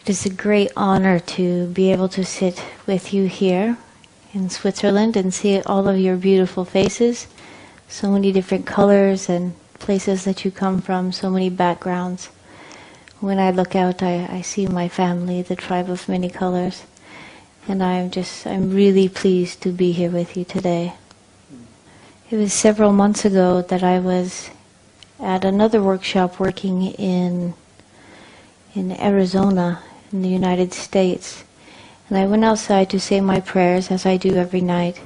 It is a great honor to be able to sit with you here in Switzerland and see all of your beautiful faces, so many different colors and places that you come from, so many backgrounds. When I look out, I see my family, the tribe of many colors, and I'm really pleased to be here with you today. It was several months ago that I was at another workshop working in Arizona, in the United States, and I went outside to say my prayers as I do every night,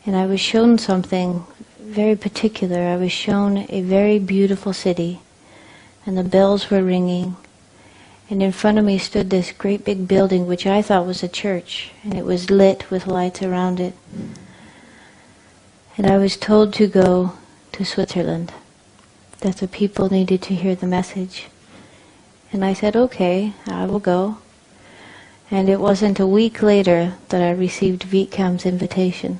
and I was shown something very particular. I was shown a very beautiful city, and the bells were ringing, and in front of me stood this great big building which I thought was a church, and it was lit with lights around it, and I was told to go to Switzerland, that the people needed to hear the message. And I said, okay, I will go. And it wasn't a week later that I received Vitkam's invitation.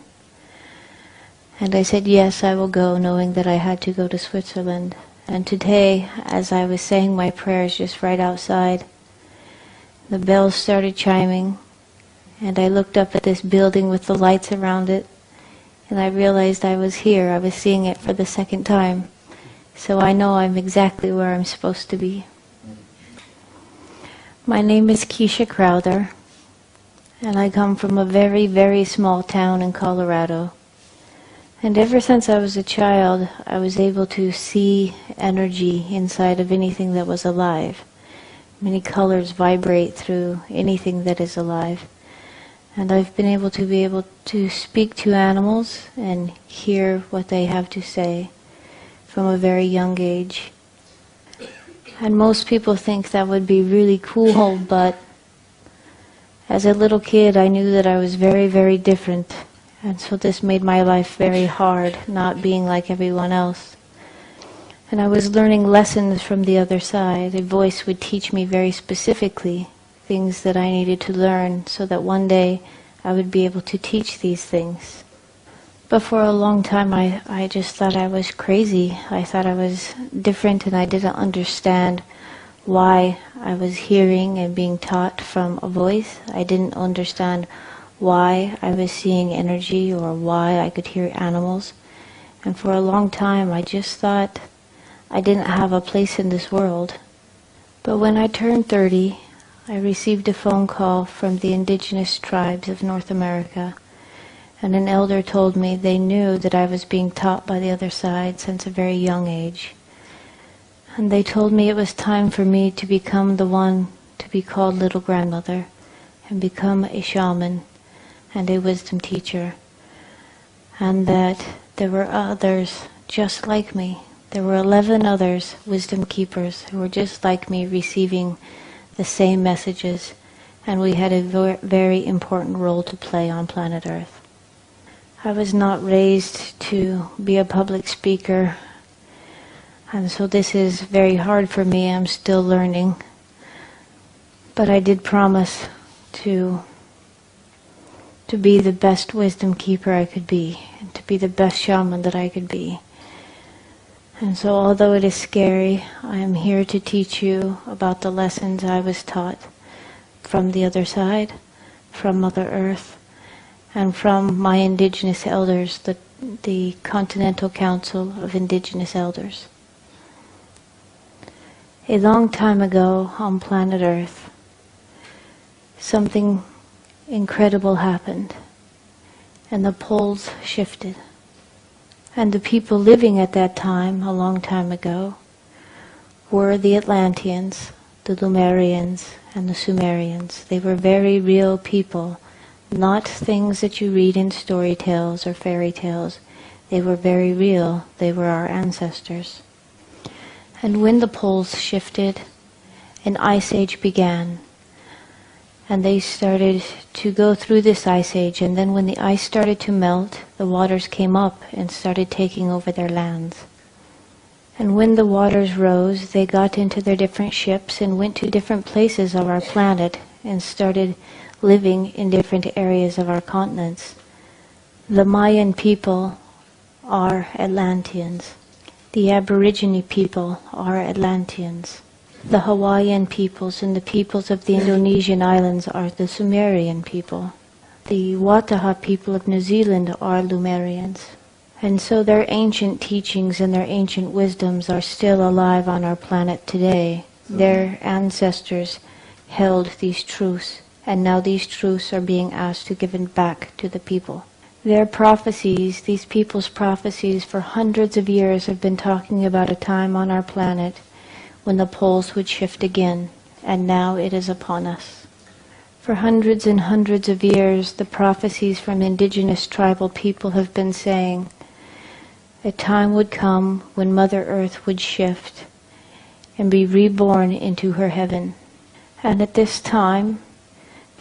And I said, yes, I will go, knowing that I had to go to Switzerland. And today, as I was saying my prayers just right outside, the bells started chiming, and I looked up at this building with the lights around it, and I realized I was here. I was seeing it for the second time. So I know I'm exactly where I'm supposed to be. My name is Keisha Crowther, and I come from a very, very small town in Colorado. And ever since I was a child, I was able to see energy inside of anything that was alive. Many colors vibrate through anything that is alive. And I've been able to speak to animals and hear what they have to say from a very young age. And most people think that would be really cool, but as a little kid I knew that I was very, very different. And so this made my life very hard, not being like everyone else. And I was learning lessons from the other side. A voice would teach me very specifically things that I needed to learn so that one day I would be able to teach these things. But for a long time I just thought I was crazy. I thought I was different, and I didn't understand why I was hearing and being taught from a voice. I didn't understand why I was seeing energy or why I could hear animals. And for a long time I just thought I didn't have a place in this world. But when I turned 30, I received a phone call from the indigenous tribes of North America. And an elder told me they knew that I was being taught by the other side since a very young age. And they told me it was time for me to become the one to be called Little Grandmother and become a shaman and a wisdom teacher. And that there were others just like me. There were 11 others, wisdom keepers, who were just like me, receiving the same messages. And we had a very important role to play on planet Earth. I was not raised to be a public speaker, and so this is very hard for me. I'm still learning. But I did promise to be the best wisdom keeper I could be, and to be the best shaman that I could be. And so although it is scary, I am here to teach you about the lessons I was taught from the other side, from Mother Earth, and from my indigenous elders, the Continental Council of Indigenous Elders. A long time ago on planet Earth, something incredible happened, and the poles shifted. And the people living at that time, a long time ago, were the Atlanteans, the Lemurians, and the Sumerians. They were very real people, not things that you read in story tales or fairy tales. They were very real. They were our ancestors. And when the poles shifted, an ice age began. And they started to go through this ice age, and then when the ice started to melt, the waters came up and started taking over their lands. And when the waters rose, they got into their different ships and went to different places of our planet and started living in different areas of our continents. The Mayan people are Atlanteans. The Aborigine people are Atlanteans. The Hawaiian peoples and the peoples of the Indonesian islands are the Sumerian people. The Wataha people of New Zealand are Lemurians. And so their ancient teachings and their ancient wisdoms are still alive on our planet today. Their ancestors held these truths, and now these truths are being asked to give it back to the people. Their prophecies, these people's prophecies for hundreds of years have been talking about a time on our planet when the poles would shift again, and now it is upon us. For hundreds and hundreds of years, the prophecies from indigenous tribal people have been saying a time would come when Mother Earth would shift and be reborn into her heaven. And at this time,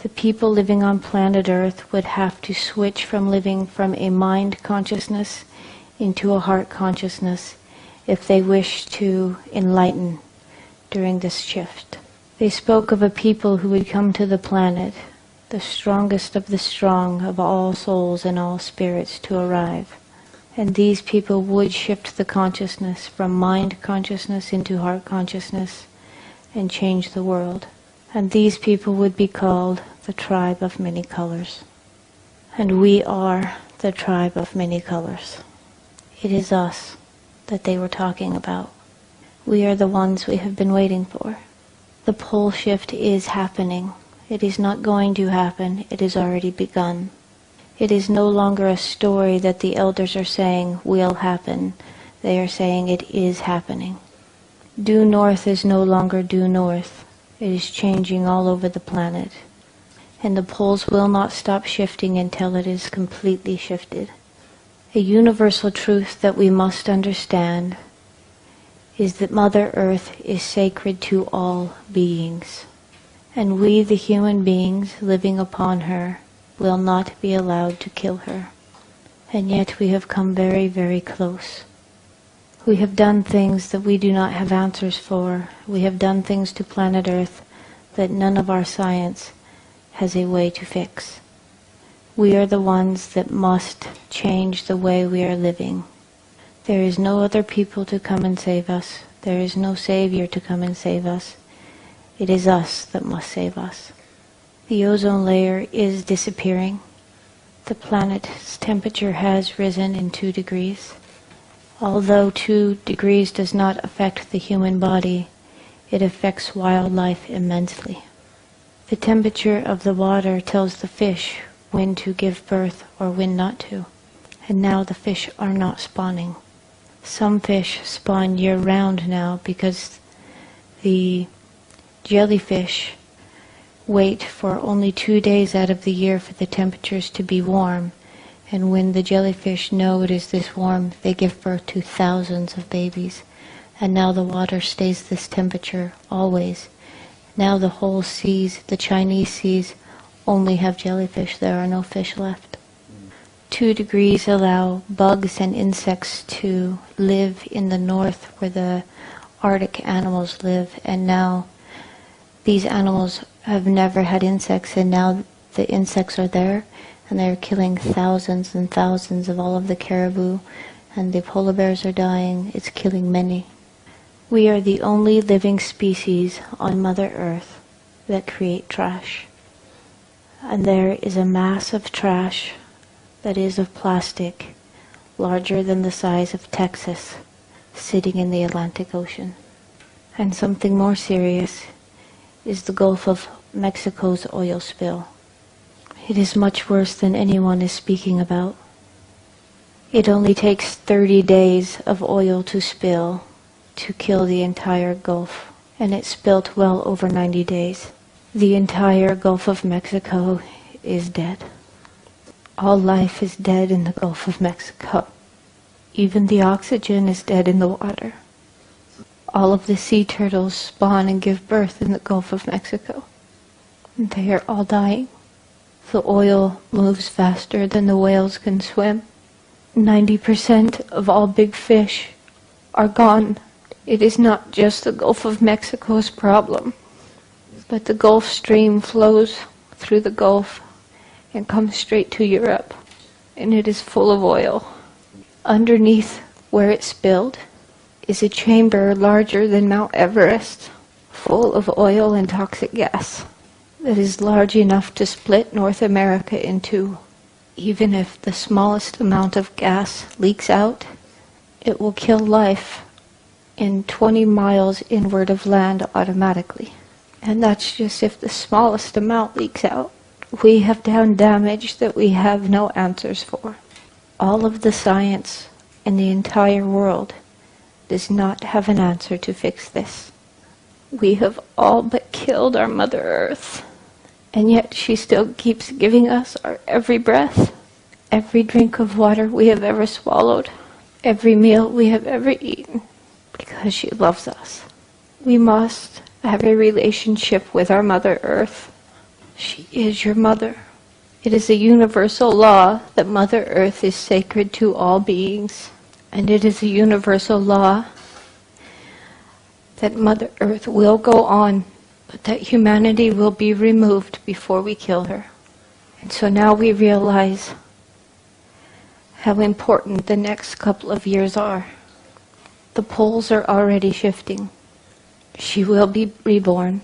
the people living on planet Earth would have to switch from living from a mind consciousness into a heart consciousness if they wish to enlighten during this shift. They spoke of a people who would come to the planet, the strongest of the strong of all souls and all spirits to arrive. And these people would shift the consciousness from mind consciousness into heart consciousness and change the world. And these people would be called the tribe of many colors. And we are the tribe of many colors. It is us that they were talking about. We are the ones we have been waiting for. The pole shift is happening. It is not going to happen. It has already begun. It is no longer a story that the elders are saying will happen. They are saying it is happening. Due north is no longer due north. It is changing all over the planet. And the poles will not stop shifting until it is completely shifted. A universal truth that we must understand is that Mother Earth is sacred to all beings. And we, the human beings living upon her, will not be allowed to kill her. And yet we have come very, very close. We have done things that we do not have answers for. We have done things to planet Earth that none of our science has a way to fix. We are the ones that must change the way we are living. There is no other people to come and save us. There is no Savior to come and save us. It is us that must save us. The ozone layer is disappearing. The planet's temperature has risen in 2 degrees. Although 2 degrees does not affect the human body, it affects wildlife immensely. The temperature of the water tells the fish when to give birth or when not to. And now the fish are not spawning. Some fish spawn year-round now because the jellyfish wait for only 2 days out of the year for the temperatures to be warm. And when the jellyfish know it is this warm, they give birth to thousands of babies. And now the water stays this temperature always. Now the whole seas, the Chinese seas, only have jellyfish. There are no fish left. 2 degrees allow bugs and insects to live in the north where the Arctic animals live, and now these animals have never had insects, and now the insects are there, and they're killing thousands and thousands of all of the caribou, and the polar bears are dying. It's killing many. We are the only living species on Mother Earth that create trash. And there is a mass of trash that is of plastic, larger than the size of Texas, sitting in the Atlantic Ocean. And something more serious is the Gulf of Mexico's oil spill. It is much worse than anyone is speaking about. It only takes 30 days of oil to spill to kill the entire Gulf, and it spilt well over 90 days. The entire Gulf of Mexico is dead. All life is dead in the Gulf of Mexico. Even the oxygen is dead in the water. All of the sea turtles spawn and give birth in the Gulf of Mexico. And they are all dying. The oil moves faster than the whales can swim. 90% of all big fish are gone. It is not just the Gulf of Mexico's problem, but the Gulf Stream flows through the Gulf and comes straight to Europe, and it is full of oil. Underneath where it spilled is a chamber larger than Mount Everest, full of oil and toxic gas that is large enough to split North America in two. Even if the smallest amount of gas leaks out, it will kill life in 20 miles inward of land automatically. And that's just if the smallest amount leaks out. We have done damage that we have no answers for. All of the science in the entire world does not have an answer to fix this. We have all but killed our Mother Earth, and yet she still keeps giving us our every breath, every drink of water we have ever swallowed, every meal we have ever eaten, because she loves us. We must have a relationship with our Mother Earth. She is your mother. It is a universal law that Mother Earth is sacred to all beings, and it is a universal law that Mother Earth will go on, but that humanity will be removed before we kill her. And so now we realize how important the next couple of years are. The poles are already shifting. She will be reborn,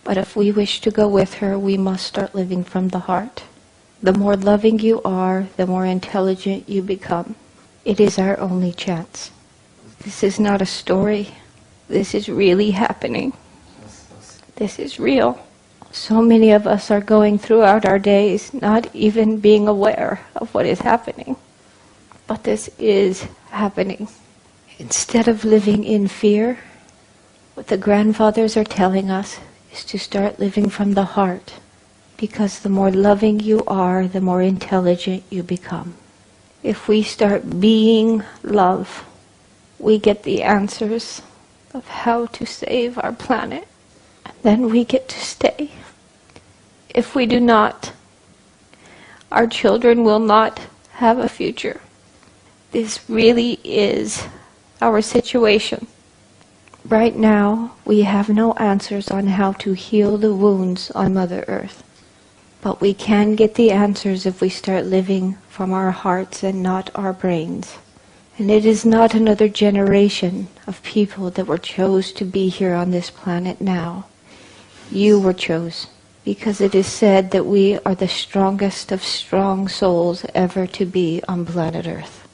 but if we wish to go with her, we must start living from the heart. The more loving you are, the more intelligent you become. It is our only chance. This is not a story. This is really happening. This is real. So many of us are going throughout our days not even being aware of what is happening. But this is happening. Instead of living in fear, what the grandfathers are telling us is to start living from the heart, because the more loving you are, the more intelligent you become. If we start being love, we get the answers of how to save our planet, and then we get to stay. If we do not, our children will not have a future. This really is our situation. Right now, we have no answers on how to heal the wounds on Mother Earth. But we can get the answers if we start living from our hearts and not our brains. And it is not another generation of people that were chose to be here on this planet now. You were chose, because it is said that we are the strongest of strong souls ever to be on planet Earth.